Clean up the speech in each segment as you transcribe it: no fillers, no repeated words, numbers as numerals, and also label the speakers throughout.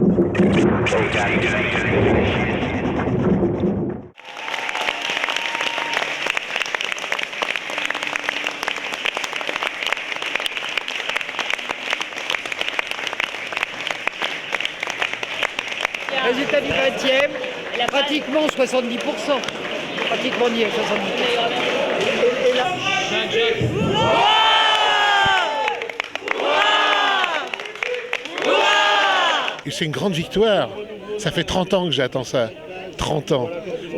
Speaker 1: Résultat du 20e, pratiquement 70%. Pratiquement on y est, 70%.
Speaker 2: Et c'est une grande victoire. Ça fait 30 ans que j'attends ça. 30 ans.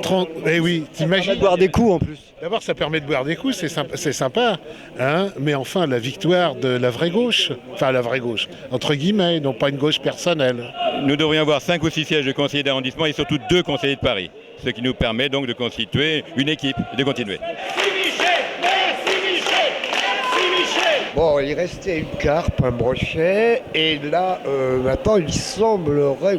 Speaker 2: 30... Eh oui, t'imagines.
Speaker 3: De boire des coups en plus.
Speaker 2: D'abord, ça permet de boire des coups, c'est sympa. Hein, mais enfin, la victoire de la vraie gauche. Enfin, la vraie gauche, entre guillemets, non pas une gauche personnelle.
Speaker 4: Nous devrions avoir 5 ou 6 sièges de conseillers d'arrondissement et surtout 2 conseillers de Paris. Ce qui nous permet donc de constituer une équipe et de continuer.
Speaker 5: Bon, il restait une carpe, un brochet, et là, maintenant, il semblerait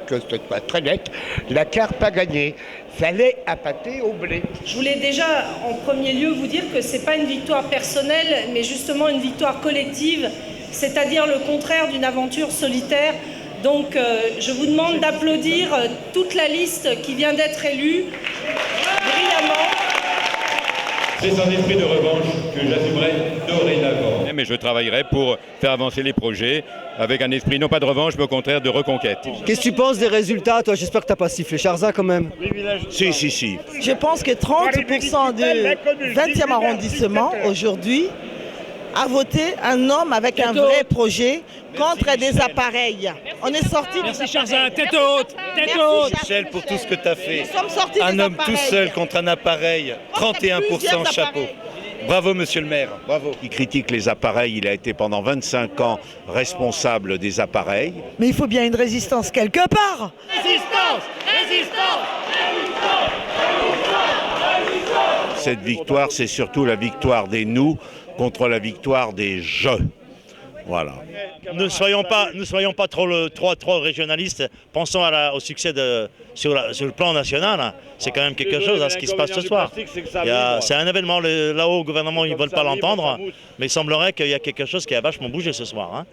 Speaker 5: que ce n'est pas très net, la carpe a gagné. Fallait appâter au blé.
Speaker 6: Je voulais déjà, en premier lieu, vous dire que ce n'est pas une victoire personnelle, mais justement une victoire collective, c'est-à-dire le contraire d'une aventure solitaire. Donc, je vous demande d'applaudir toute la liste qui vient d'être élue, brillamment.
Speaker 4: C'est son esprit de revanche que j'assumerai dorénavant. Mais je travaillerai pour faire avancer les projets avec un esprit non pas de revanche, mais au contraire de reconquête.
Speaker 3: Qu'est-ce que tu penses des résultats, toi? J'espère que t'as pas sifflé Charzin quand même.
Speaker 7: Si.
Speaker 8: Je pense que 30% du 20e arrondissement aujourd'hui a voté un homme avec un vrai projet contre des appareils. On est sorti.
Speaker 1: Merci Charzin, tête haute, tête haute.
Speaker 7: Michel, pour tout ce que tu as fait.
Speaker 8: Nous sommes sortis
Speaker 7: Un
Speaker 8: des
Speaker 7: homme
Speaker 8: appareils.
Speaker 7: tout seul contre un appareil, 31% chapeau. Bravo monsieur le maire, bravo. Il critique les appareils, il a été pendant 25 ans responsable des appareils.
Speaker 8: Mais il faut bien une résistance quelque part.
Speaker 7: Cette victoire, c'est surtout la victoire des nous contre la victoire des je. Voilà.
Speaker 9: Ne soyons pas trop régionalistes. Pensons au succès sur le plan national. C'est quand même quelque chose ce qui se passe ce soir. C'est un événement. Là-haut, au gouvernement, ils ne veulent pas l'entendre. Mais il semblerait qu'il y a quelque chose qui a vachement bougé ce soir.